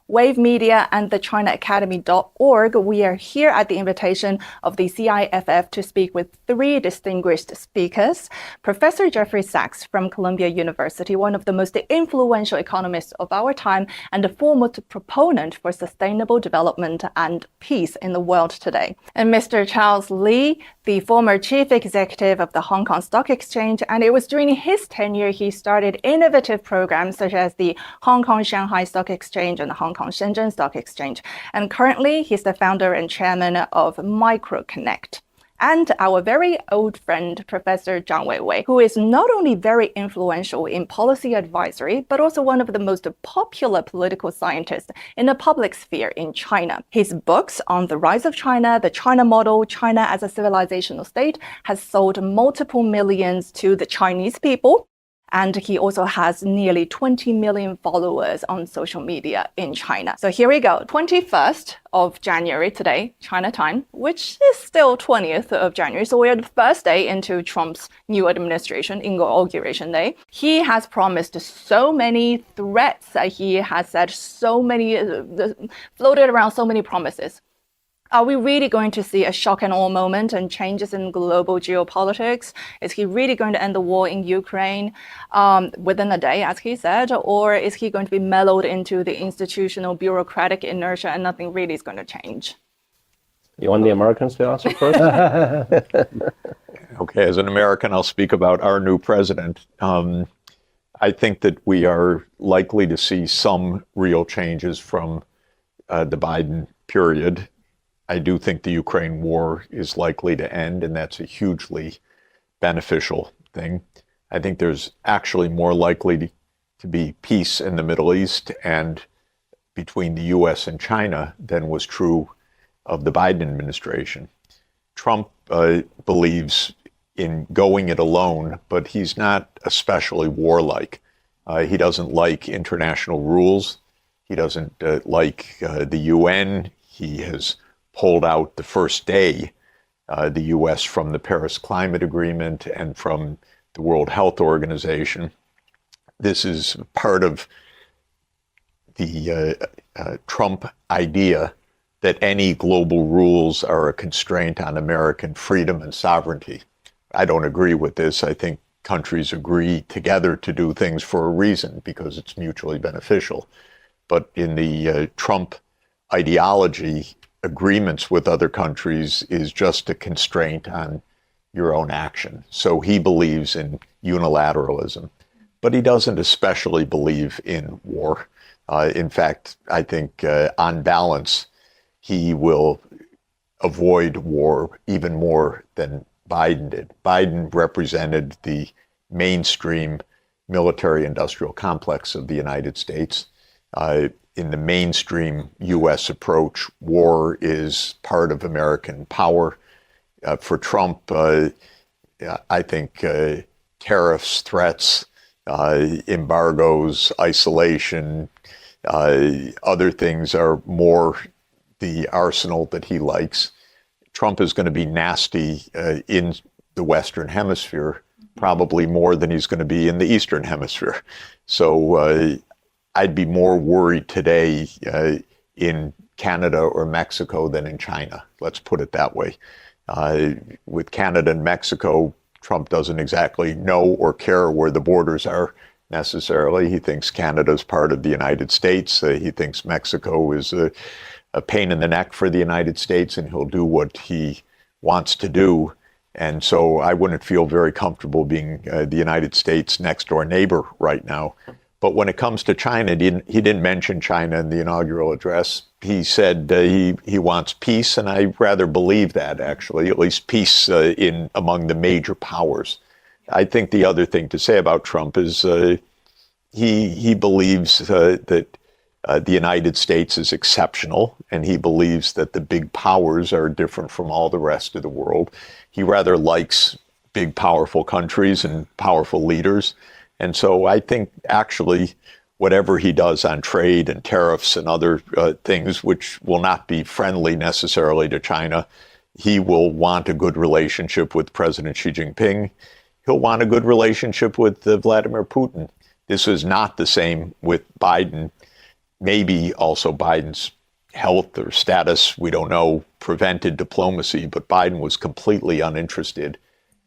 Wave Media, and the ChinaAcademy.org. We are here at the invitation of the CIFF to speak with three distinguished speakers. Professor Jeffrey Sachs from Columbia University, one of the most influential economists of our time and a foremost proponent for sustainable development and peace in the world today. And Mr. Charles Lee, the former chief executive of the Hong Kong Stock Exchange, and it was during his tenure he started innovative programs such as the Hong Kong Shanghai Stock Exchange and the Hong Kong Shenzhen Stock Exchange. And currently, he's the founder and chairman of MicroConnect. And our very old friend, Professor Zhang Weiwei, who is not only very influential in policy advisory, but also one of the most popular political scientists in the public sphere in China. His books on the rise of China, the China model, China as a civilizational state, has sold multiple millions to the Chinese people. And he also has nearly 20 million followers on social media in China. So here we go, 21st of January today, China time, which is still 20th of January. So we're the first day into Trump's new administration, inauguration day. He has promised so many threats. He has said so many, floated around so many promises. Are we really going to see a shock and awe moment and changes in global geopolitics? Is he really going to end the war in Ukraine within a day, as he said? Or is he going to be mellowed into the institutional bureaucratic inertia and nothing really is going to change? You want the Americans to answer first? Okay, as an American, I'll speak about our new president. I think that we are likely to see some real changes from the Biden period. I do think the Ukraine war is likely to end, and that's a hugely beneficial thing. I think there's actually more likely to be peace in the Middle East and between the US and China than was true of the Biden administration. Trump believes in going it alone, but he's not especially warlike. He doesn't like international rules. He doesn't like the UN. He has pulled out the first day, the U.S. from the Paris Climate Agreement and from the World Health Organization. This is part of the Trump idea that any global rules are a constraint on American freedom and sovereignty. I don't agree with this. I think countries agree together to do things for a reason because it's mutually beneficial. But in the Trump ideology, agreements with other countries is just a constraint on your own action. So he believes in unilateralism, but he doesn't especially believe in war. In fact, I think on balance, he will avoid war even more than Biden did. Biden represented the mainstream military-industrial complex of the United States. In the mainstream U.S. approach, war is part of American power. For Trump, I think tariffs, threats, embargoes, isolation, other things are more the arsenal that he likes. Trump is going to be nasty in the Western Hemisphere, probably more than he's going to be in the Eastern Hemisphere. So I'd be more worried today in Canada or Mexico than in China. Let's put it that way. With Canada and Mexico, Trump doesn't exactly know or care where the borders are necessarily. He thinks Canada's part of the United States. He thinks Mexico is a pain in the neck for the United States, and he'll do what he wants to do. And so I wouldn't feel very comfortable being the United States' next door neighbor right now. But when it comes to China, he didn't mention China in the inaugural address. He said he wants peace, and I rather believe that, actually, at least peace among the major powers. I think the other thing to say about Trump is he believes that the United States is exceptional, and he believes that the big powers are different from all the rest of the world. He rather likes big, powerful countries and powerful leaders. And so I think actually whatever he does on trade and tariffs and other things, which will not be friendly necessarily to China, he will want a good relationship with President Xi Jinping. He'll want a good relationship with Vladimir Putin. This is not the same with Biden. maybe also Biden's health or status, we don't know, prevented diplomacy, but Biden was completely uninterested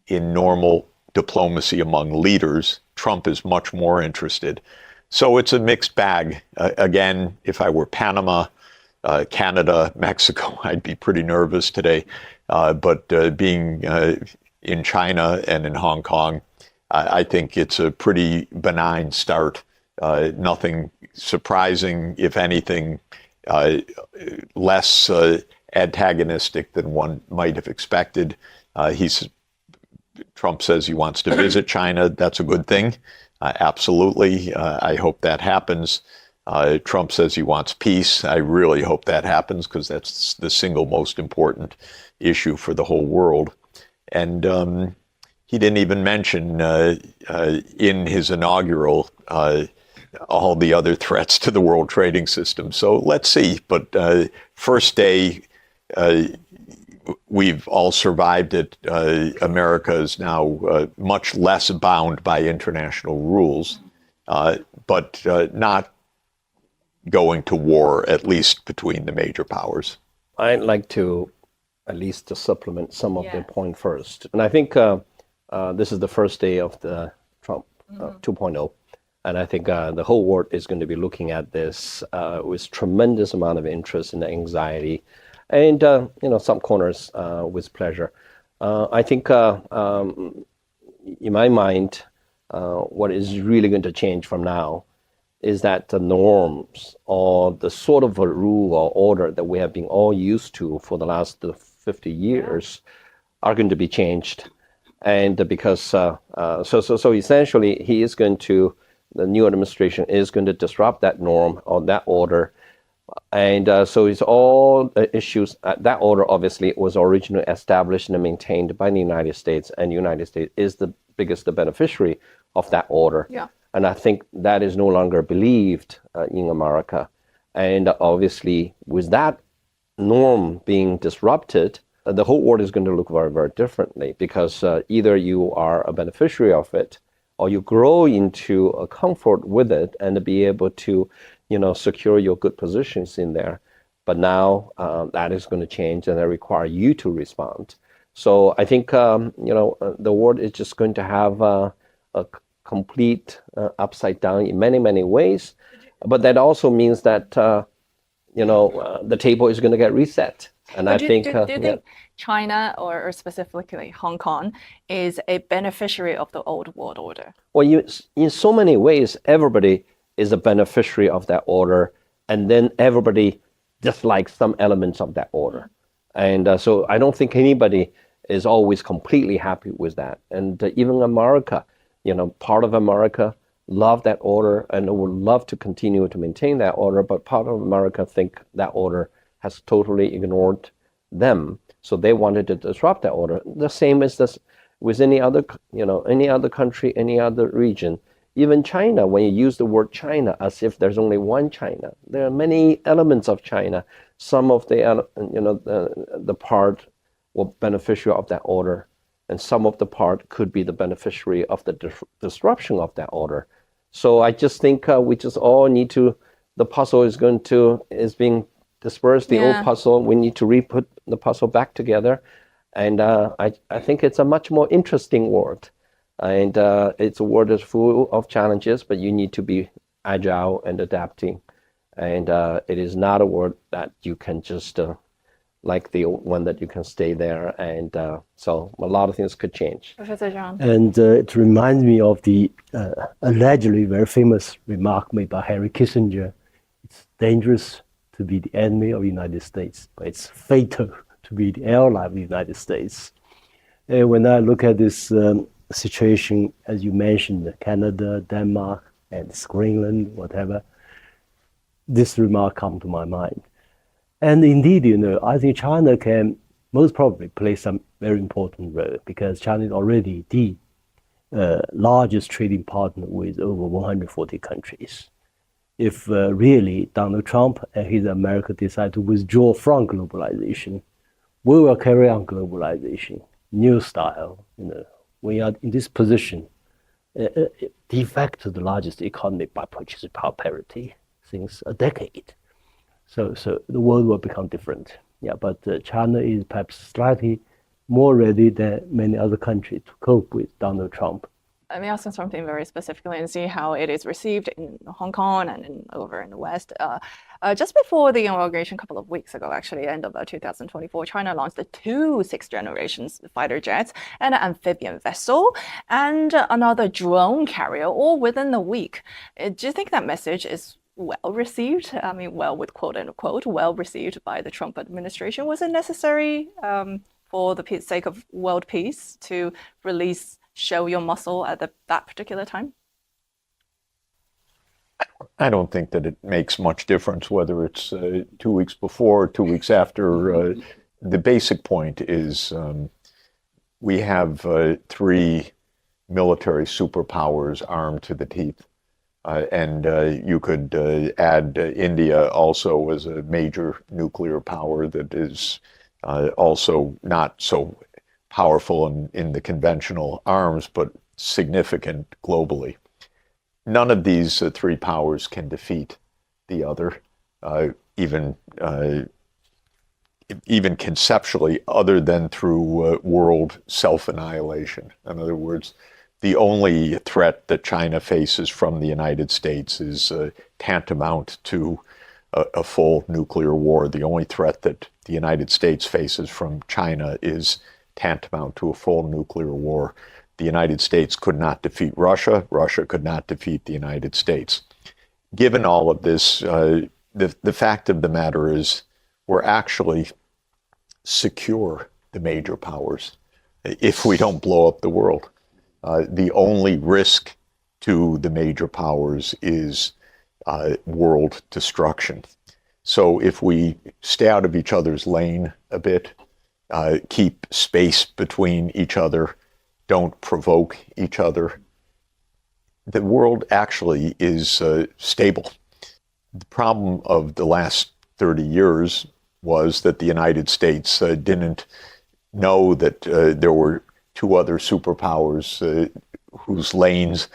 in normal diplomacy among leaders. Trump is much more interested. So it's a mixed bag. Again, if I were Panama, Canada, Mexico, I'd be pretty nervous today. But being in China and in Hong Kong, I think it's a pretty benign start. Nothing surprising, if anything, less antagonistic than one might have expected. Trump says he wants to visit China. That's a good thing. Absolutely. I hope that happens. Trump says he wants peace. I really hope that happens because that's the single most important issue for the whole world. And he didn't even mention in his inaugural all the other threats to the world trading system. So let's see. But first day, we've all survived it. America is now much less bound by international rules, but not going to war, at least between the major powers. I'd like to at least to supplement some of the point first. And I think this is the first day of the Trump 2.0. And I think the whole world is going to be looking at this with tremendous amount of interest and anxiety, and some corners with pleasure. I think in my mind, what is really going to change from now is that the norms or the sort of a rule or order that we have been all used to for the last 50 years are going to be changed. And because so essentially the new administration is going to disrupt that norm or that order. And so it's all issues. That order obviously was originally established and maintained by the United States, and the United States is the biggest beneficiary of that order. Yeah. And I think that is no longer believed in America. And obviously, with that norm being disrupted, the whole world is going to look very, very differently, because either you are a beneficiary of it, or you grow into a comfort with it and be able to, secure your good positions in there. But now that is going to change, and that require you to respond. So I think, the world is just going to have a complete upside down in many, many ways. But that also means that, the table is going to get reset. And do you think China or specifically Hong Kong is a beneficiary of the old world order? Well, in so many ways, everybody is a beneficiary of that order, and then everybody dislikes some elements of that order. And so I don't think anybody is always completely happy with that. And even America, part of America love that order and would love to continue to maintain that order, but part of America think that order has totally ignored them. So they wanted to disrupt that order. The same as this with any other country, any other region. Even China, when you use the word China as if there's only one China, there are many elements of China. Some of the part were beneficiary of that order, and some of the part could be the beneficiary of the disruption of that order. So I just think we just all need to. The puzzle is being dispersed. The old puzzle, we need to re-put the puzzle back together, and I think it's a much more interesting world. And it's a world that's full of challenges, but you need to be agile and adapting. And it is not a world that you can just, like the old one, that you can stay there. And so a lot of things could change. Professor Zhang. And it reminds me of the allegedly very famous remark made by Henry Kissinger. It's dangerous to be the enemy of the United States, but it's fatal to be the ally of the United States. And when I look at this situation, as you mentioned, Canada, Denmark, and Greenland, whatever, this remark comes to my mind. And indeed, I think China can most probably play some very important role, because China is already the largest trading partner with over 140 countries. If really Donald Trump and his America decide to withdraw from globalization, we will carry on globalization, new style. We are in this position, de facto the largest economy by purchasing power parity. since a decade. So the world will become different. Yeah, but China is perhaps slightly more ready than many other countries to cope with Donald Trump. Let me ask you something very specifically and see how it is received in Hong Kong and over in the West. Just before the inauguration, a couple of weeks ago, actually, end of 2024, China launched the two sixth-generation fighter jets, and an amphibian vessel, and another drone carrier, all within a week. Do you think that message is well received? I mean, well, with quote unquote, well received by the Trump administration. Was it necessary for the sake of world peace to show your muscle at that particular time? I don't think that it makes much difference whether it's 2 weeks before or 2 weeks after. The basic point is we have three military superpowers armed to the teeth. And you could add India also as a major nuclear power that is also not so powerful in the conventional arms, but significant globally. None of these three powers can defeat the other, even conceptually, other than through world self-annihilation. In other words, the only threat that China faces from the United States is tantamount to a full nuclear war. The only threat that the United States faces from China is tantamount to a full nuclear war. The United States could not defeat Russia. Russia could not defeat the United States. Given all of this, the fact of the matter is we're actually secure, the major powers, if we don't blow up the world. The only risk to the major powers is world destruction. So if we stay out of each other's lane a bit, keep space between each other, don't provoke each other, the world actually is stable. The problem of the last 30 years was that the United States didn't know that there were two other superpowers whose lanes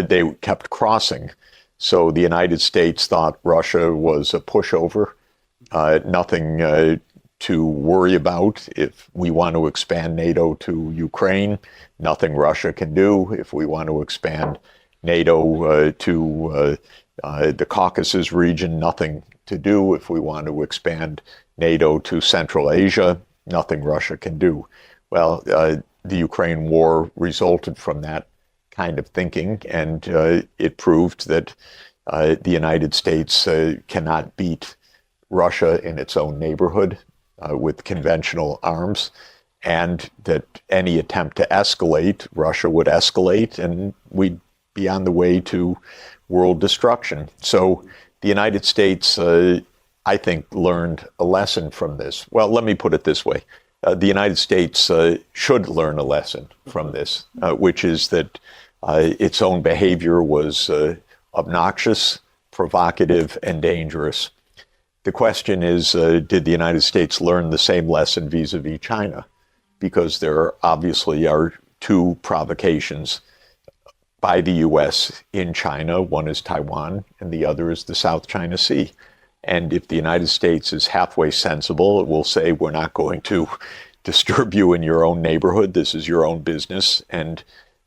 they kept crossing. So the United States thought Russia was a pushover, nothing to worry about. If we want to expand NATO to Ukraine, nothing Russia can do. If we want to expand NATO to the Caucasus region, nothing to do. If we want to expand NATO to Central Asia, nothing Russia can do. Well, the Ukraine war resulted from that kind of thinking, and it proved that the United States cannot beat Russia in its own neighborhood with conventional arms, and that any attempt to escalate, Russia would escalate, and we'd be on the way to world destruction. So the United States, I think, learned a lesson from this. Well, let me put it this way. The United States should learn a lesson from this, which is that its own behavior was obnoxious, provocative, and dangerous. The question is, did the United States learn the same lesson vis-a-vis China? Because there obviously are two provocations by the U.S. in China. One is Taiwan, and the other is the South China Sea. And if the United States is halfway sensible, it will say, we're not going to disturb you in your own neighborhood. This is your own business. And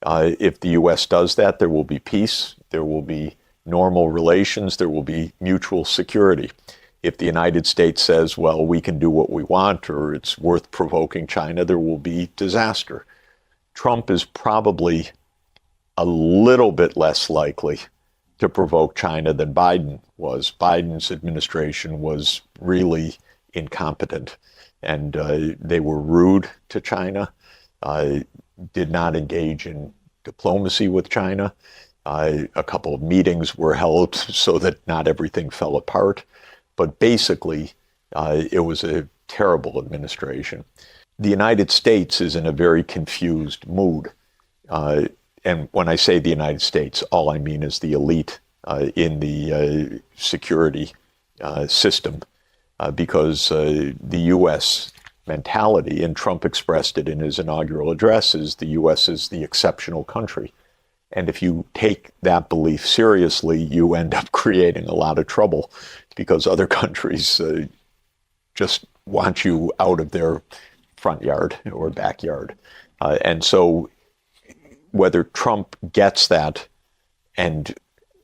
if the U.S. does that, there will be peace, there will be normal relations, there will be mutual security. If the United States says, well, we can do what we want, or it's worth provoking China, there will be disaster. Trump is probably a little bit less likely to provoke China than Biden was. Biden's administration was really incompetent, and they were rude to China, did not engage in diplomacy with China. A couple of meetings were held so that not everything fell apart. But basically, it was a terrible administration. The United States is in a very confused mood. And when I say the United States, all I mean is the elite in the security system, because the U.S. mentality, and Trump expressed it in his inaugural address, is the U.S. is the exceptional country. And if you take that belief seriously, you end up creating a lot of trouble because other countries just want you out of their front yard or backyard. And so whether Trump gets that and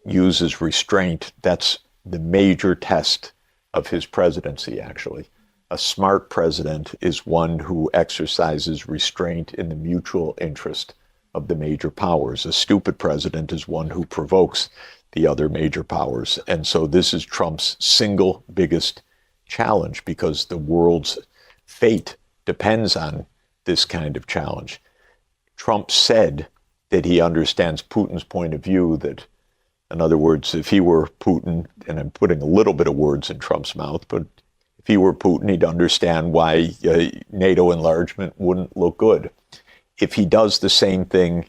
uses restraint, that's the major test of his presidency, actually. A smart president is one who exercises restraint in the mutual interest of the major powers. A stupid president is one who provokes the other major powers. And so this is Trump's single biggest challenge because the world's fate depends on this kind of challenge. Trump said that he understands Putin's point of view, that, in other words, if he were Putin, and I'm putting a little bit of words in Trump's mouth, but if he were Putin, he'd understand why NATO enlargement wouldn't look good. If he does the same thing,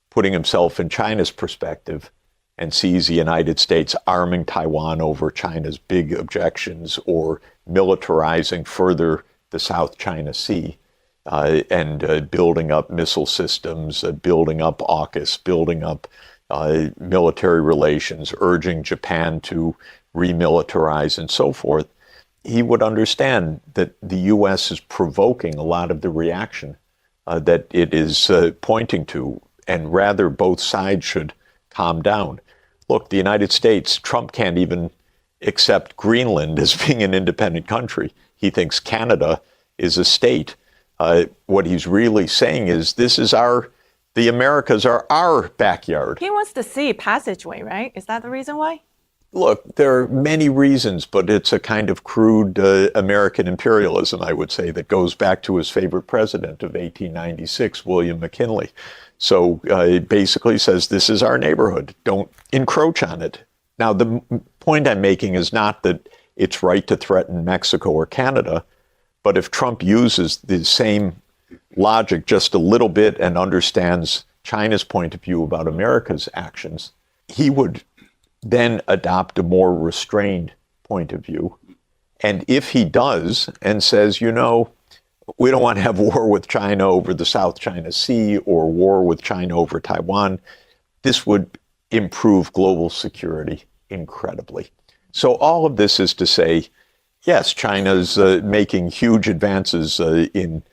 putting himself in China's perspective, and sees the United States arming Taiwan over China's big objections or militarizing further the South China Sea and building up missile systems, building up AUKUS, building up military relations, urging Japan to remilitarize and so forth, he would understand that the U.S. is provoking a lot of the reaction that it is pointing to, and rather both sides should calm down. Look, the United States, Trump can't even accept Greenland as being an independent country. He thinks Canada is a state. What he's really saying is the Americas are our backyard. He wants to see passageway, right? Is that the reason why? Look, there are many reasons, but it's a kind of crude American imperialism, I would say, that goes back to his favorite president of 1896, William McKinley. So it basically says, this is our neighborhood. Don't encroach on it. Now, the point I'm making is not that it's right to threaten Mexico or Canada, but if Trump uses the same logic just a little bit and understands China's point of view about America's actions, he would then adopt a more restrained point of view. And if he does and says, you know, we don't want to have war with China over the South China Sea or war with China over Taiwan, this would improve global security incredibly. So all of this is to say, yes, China's making huge advances in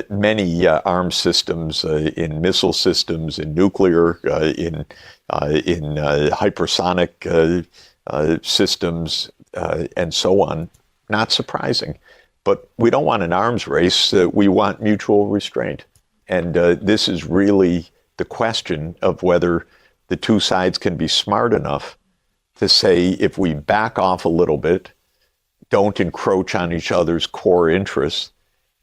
many arms systems, in missile systems, in nuclear, in hypersonic systems, and so on. Not surprising. But we don't want an arms race. We want mutual restraint. And this is really the question of whether the two sides can be smart enough to say, if we back off a little bit, don't encroach on each other's core interests,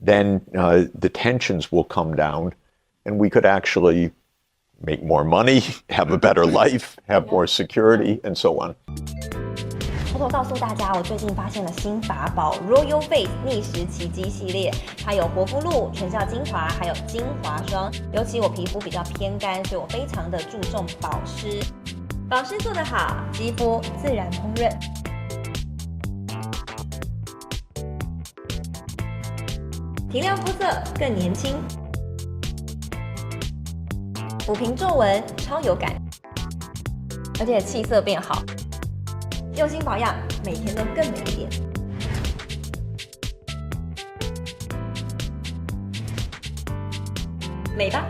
then the tensions will come down and we could actually make more money, have a better life, have more security, and so on. 偷偷告诉大家，我最近发现了新法宝 Royal Face 逆时奇迹系列，它有活肤露、全效精华，还有精华霜。尤其我皮肤比较偏干，所以我非常的注重保湿。保湿做得好，肌肤自然烹润。提亮肤色更年轻，抚平皱纹超有感，而且气色变好。用心保养，每天都更美一点。美吧。